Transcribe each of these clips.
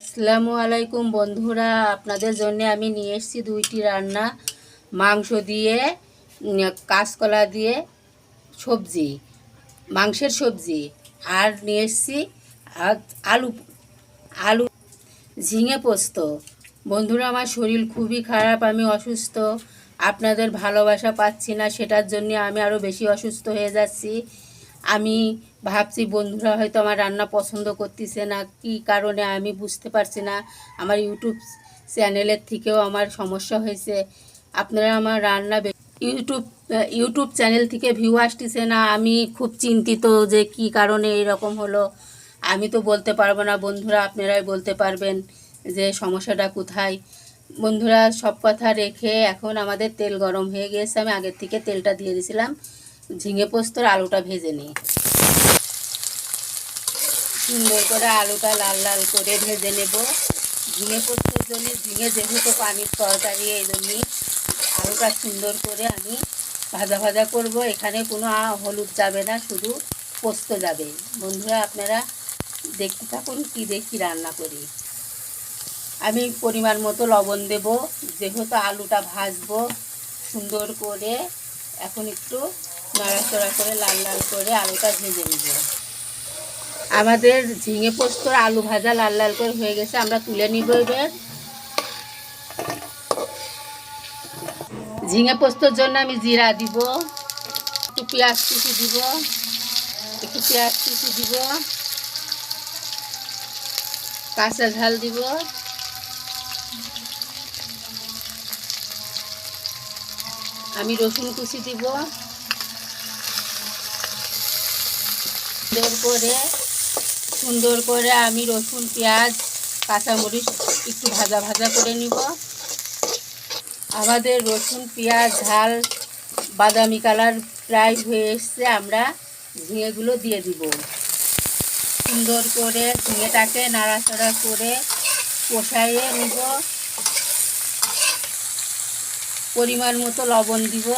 আসসালামু আলাইকুম বন্ধুরা, আপনাদের জন্য আমি নিয়ে এসেছি দুইটি রান্না। মাংস দিয়ে কাঁচকলা দিয়ে সবজি, মাংসের সবজি। আর নিয়ে এসেছি আলু আলু ঝিঙে পোস্ত। বন্ধুরা, আমার শরীর খুবই খারাপ, আমি অসুস্থ। আপনাদের ভালোবাসা পাচ্ছি না, সেটার জন্য আমি আরও বেশি অসুস্থ হয়ে যাচ্ছি। আমি ভাবছি বন্ধুরা হয়তো আমার রান্না পছন্দ করতেছে না, কী কারণে আমি বুঝতে পারছি না। আমার ইউটিউব চ্যানেলের থেকেও আমার সমস্যা হয়েছে। আপনারা আমার রান্না ইউটিউব ইউটিউব চ্যানেল থেকে ভিউ আসতেছে না। আমি খুব চিন্তিত যে কী কারণে এরকম হলো। আমি তো বলতে পারবো না বন্ধুরা, আপনারাই বলতে পারবেন যে সমস্যাটা কোথায়। বন্ধুরা, সব কথা রেখে এখন আমাদের তেল গরম হয়ে গিয়েছে। আমি আগের থেকে তেলটা দিয়ে দিয়েছিলাম। ঝিঙে পোস্তর আলুটা ভেজে নিই। সুন্দর করে আলুটা লাল লাল করে ভেজে নেব। ঝিঙে পোস্তর জন্য, ঝিঙে যেহেতু পানির তরকারি, এই জন্যই আলুটা সুন্দর করে আমি ভাজা ভাজা করব। এখানে কোনো হলুদ যাবে না, শুধু পোস্ত যাবে। বন্ধুরা, আপনারা দেখতে থাকুন কী রান্না করি। আমি পরিমাণ মতো লবণ দেব, যেহেতু আলুটা ভাজবো সুন্দর করে। এখন একটু নাড়াচাড়া করে লাল লাল করে আলুটা ভেজে নেব। আমাদের ঝিঙে পোস্তর আলু ভাজা লাল লাল করে হয়ে গেছে, আমরা তুলে নিব। এবার ঝিঙে পোস্তর জন্য আমি জিরা দিব, একটু পেঁয়াজ কুচি দিব, কাঁচা ঝাল দিব, আমি রসুন কুচি দিব। সুন্দর করে আমি রসুন, পেঁয়াজ, কাঁচামরিচ একটু ভাজা ভাজা করে নিব। আমাদের রসুন, পেঁয়াজ, ঝাল বাদামি কালার প্রায় হয়ে এসছে। আমরা ঝিঙেগুলো দিয়ে দিব। সুন্দর করে ঝিঙেটাকে নাড়াচাড়া করে কষাইয়ে নিব। পরিমাণ মতো লবণ দিব।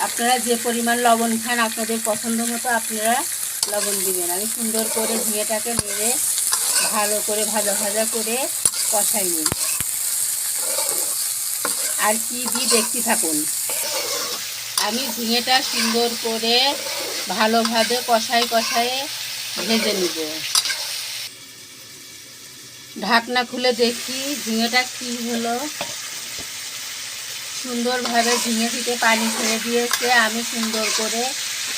আপনারা যে পরিমাণ লবণ খান, আপনাদের পছন্দ মতো আপনারা লবণ দিবেন। আমি সুন্দর করে ঝিঙেটাকে নেড়ে ভালো করে ভাজা ভাজা করে কষাই নিই। আর কি দিই দেখতে থাকুন। আমি ঝিঙেটা সুন্দর করে ভালোভাবে কষায়ে ভেজে নিব। ঢাকনা খুলে দেখি ঝিঙেটা কি হলো। সুন্দরভাবে ঝিঙে থেকে পানি ছেড়ে দিয়েছে। আমি সুন্দর করে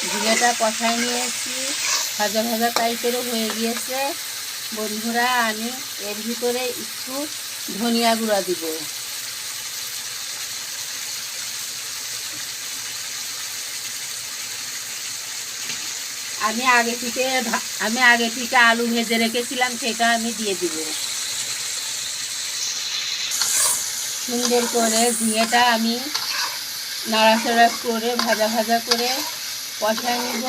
ঝিঙেটা কষায় নিয়েছি, ভাজা ভাজা টাইপেরও হয়ে গিয়েছে। বন্ধুরা, আমি এর ভিতরে একটু ধনিয়া গুঁড়া দিব। আমি আগে থেকে আলু ভেজে রেখেছিলাম, সেটা আমি দিয়ে দিব। সুন্দর করে ঝিঙেটা আমি নাড়াচাড়া করে ভাজা ভাজা করে কষায় নিব।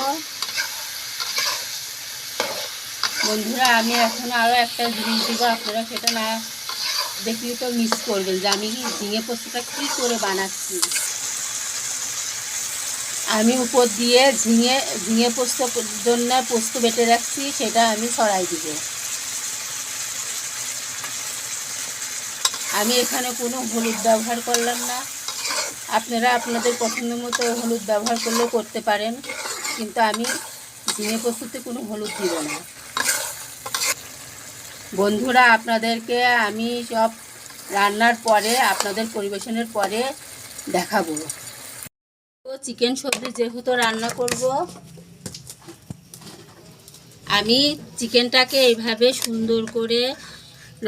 বন্ধুরা, আমি এখন আরও একটা জিনিস দিব, আপনারা সেটা না দেখলেই তো মিস করবেন যে আমি ঝিঙে পোস্তটা কী করে বানাচ্ছি। আমি উপর দিয়ে ঝিঙে পোস্তর জন্য পোস্ত বেটে রাখছি, সেটা আমি ছড়াই দিব। আমি এখানে কোনো হলুদ ব্যবহার করলাম না। আপনারা আপনাদের পছন্দ মতো হলুদ ব্যবহার করলেও করতে পারেন, কিন্তু আমি ঝিঙে পোস্ততে কোনো হলুদ দিব না। বন্ধুরা, আপনাদেরকে আমি সব রান্নার পরে, আপনাদের পরিবেশনের পরে দেখাবো। তো চিকেন সবজি যেহেতু রান্না করব, আমি চিকেনটাকে এইভাবে সুন্দর করে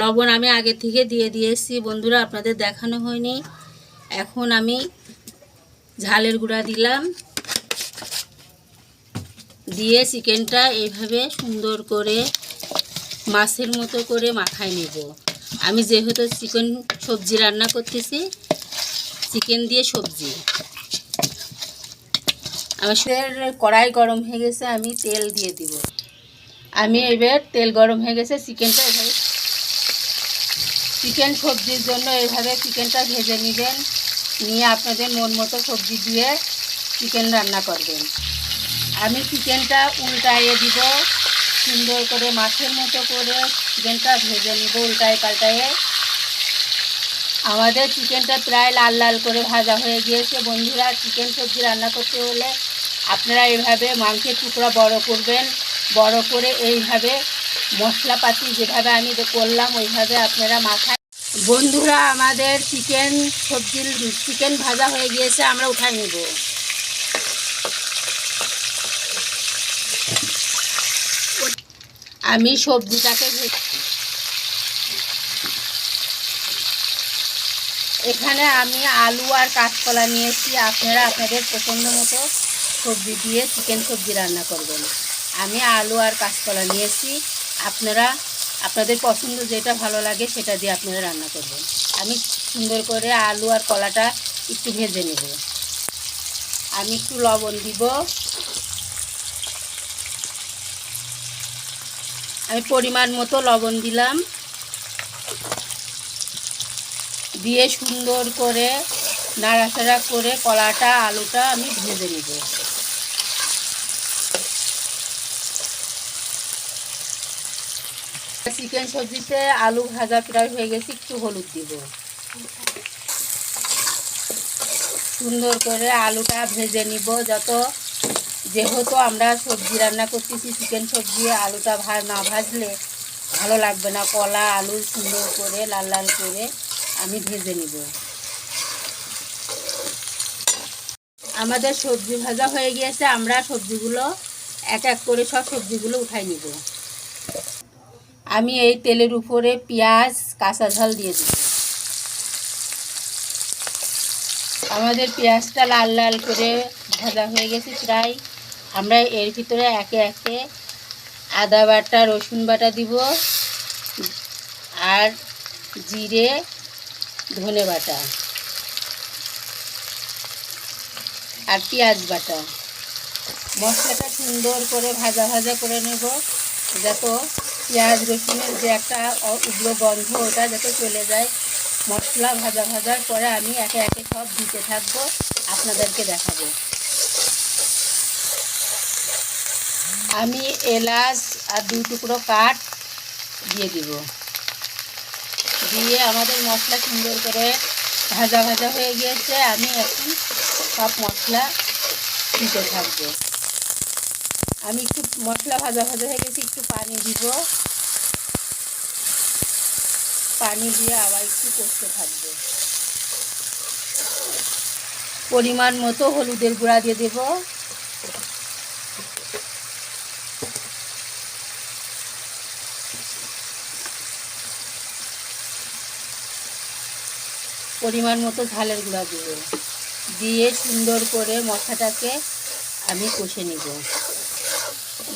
লবণ আমি আগে থেকে দিয়ে দিয়েছি। বন্ধুরা, আপনাদের দেখানো হয়নি। এখন আমি ঝালের গুঁড়া দিলাম, দিয়ে চিকেনটা এইভাবে সুন্দর করে মাছের মতো করে মাখায় নেব। আমি যেহেতু চিকেন সবজি রান্না করতেছি, চিকেন দিয়ে সবজি। আমার কড়াই গরম হয়ে গেছে, আমি তেল দিয়ে দিব। আমি এবার তেল গরম হয়ে গেছে, চিকেনটা এভাবে, চিকেন সবজির জন্য এইভাবে চিকেনটা ভেজে নেবেন। নিয়ে আপনাদের মন মতো সবজি দিয়ে চিকেন রান্না করবেন। আমি চিকেনটা উল্টাইয়ে দিব, সুন্দর করে মাছের মতো করে চিকেনটা ভেজে নিব উল্টায় পাল্টায়ে। আমাদের চিকেনটা প্রায় লাল লাল করে ভাজা হয়ে গিয়েছে। বন্ধুরা, চিকেন সবজি রান্না করতে হলে আপনারা এইভাবে মাংসের টুকরা বড় করবেন, বড় করে এইভাবে মশলাপাতি যেভাবে আমি করলাম ওইভাবে আপনারা মাথায়। বন্ধুরা, আমাদের চিকেন ভাজা হয়ে গিয়েছে, আমরা উঠাই নেব। আমি সবজিটাকে এখানে আমি আলু আর কাঁচকলা নিয়েছি। আপনারা আপনাদের পছন্দ মতো সবজি দিয়ে চিকেন সবজি রান্না করবেন। আমি আলু আর কাঁচকলা নিয়েছি, আপনারা আপনাদের পছন্দ যেটা ভালো লাগে সেটা দিয়ে আপনারা রান্না করবেন। আমি সুন্দর করে আলু আর কলাটা একটু ভেজে নেব। আমি একটু লবণ দিব, আমি পরিমাণ মতো লবণ দিলাম, দিয়ে সুন্দর করে নাড়াচাড়া করে কলাটা আলুটা আমি ভেজে নেব। চিকেন সবজিতে আলু ভাজা প্রায় হয়ে গেছে, একটু হলুদ দিব। সুন্দর করে আলুটা ভেজে নিব, যেহেতু আমরা সবজি রান্না করতেছি চিকেন সবজি, আলুটা না ভাজলে ভালো লাগবে না। কলা আলু সুন্দর করে লাল লাল করে আমি ভেজে নিব। আমাদের সবজি ভাজা হয়ে গিয়েছে, আমরা সবজিগুলো এক এক করে সব সবজিগুলো উঠাই নিব। আমি এই তেলের উপরে পেঁয়াজ কাঁচা ঝাল দিয়ে দিব। আমাদের পেঁয়াজটা লাল লাল করে ভাজা হয়ে গেছে প্রায়। আমরা এর ভিতরে একে একে আদা বাটা রসুন বাটা দিব, আর জিরে ধনে বাটা আর পেঁয়াজ বাটা। মশলাটা সুন্দর করে ভাজা ভাজা করে নেব, যাতে পেঁয়াজ রসুনের যে একটা উগ্র গন্ধ ওটা যাতে চলে যায়। মশলা ভাজা ভাজার পরে আমি একে একে সব দিতে থাকবো, আপনাদেরকে দেখাবো। আমি এলাচ আর 2 টুকরো কাঠ দিয়ে দিব, দিয়ে আমাদের মশলা সুন্দর করে ভাজা ভাজা হয়ে গিয়েছে। আমি এখন সব মশলা দিতে থাকবো। আমি একটু মশলা ভাজা ভাজা হয়ে গেছে, একটু পানি দিব, পানি দিয়ে আবার একটু কষতে থাকবো। পরিমাণ মতো হলুদের গুঁড়া দিয়ে দেব, পরিমাণ মতো ঝালের গুঁড়া দেব, দিয়ে সুন্দর করে মশলাটাকে আমি কষে নেব।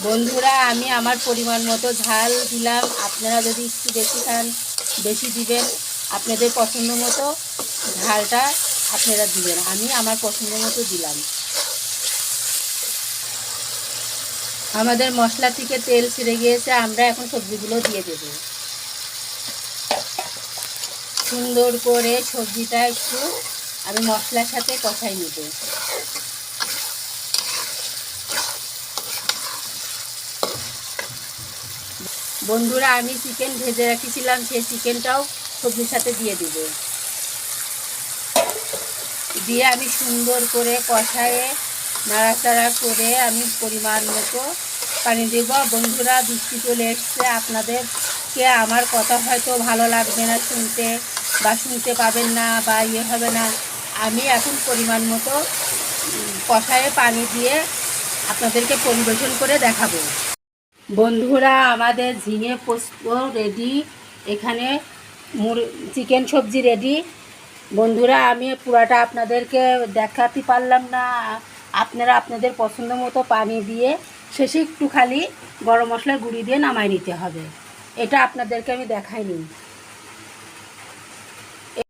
বন্ধুরা, আমি আমার পরিমাণ মতো ঝাল দিলাম, আপনারা যদি একটু বেশি খান বেশি দিবেন, আপনাদের পছন্দ মতো ঝালটা আপনারা দিবেন। আমি আমার পছন্দ মতো দিলাম। আমাদের মশলা থেকে তেল ছেড়ে গিয়েছে, আমরা এখন সবজিগুলো দিয়ে দেব। সুন্দর করে সবজিটা একটু আমি মশলার সাথে কষাই নেব। বন্ধুরা, আমি চিকেন ভেজে রেখেছিলাম, সেই চিকেনটাও সবজির সাথে দিয়ে দেব। দিয়ে আমি সুন্দর করে কষায়ে নাড়াচাড়া করে আমি পরিমাণ মতো পানি দেব। বন্ধুরা, বৃষ্টি চলে এসছে, আপনাদেরকে আমার কথা হয়তো ভালো লাগবে না শুনতে, বা শুনতে পাবেন না, বা হবে না। আমি এখন পরিমাণ মতো কষায়ে পানি দিয়ে আপনাদেরকে পরিবেশন করে দেখাবো। বন্ধুরা, আমাদের ঝিঙে পোস্ত রেডি, এখানে চিকেন সবজি রেডি। বন্ধুরা, আমি পুরাটা আপনাদেরকে দেখাতে পারলাম না, আপনারা আপনাদের পছন্দ মতো পানি দিয়ে শেষে একটু খালি গরম মশলার গুঁড়ি দিয়ে নামাই নিতে হবে। এটা আপনাদেরকে আমি দেখাইনি।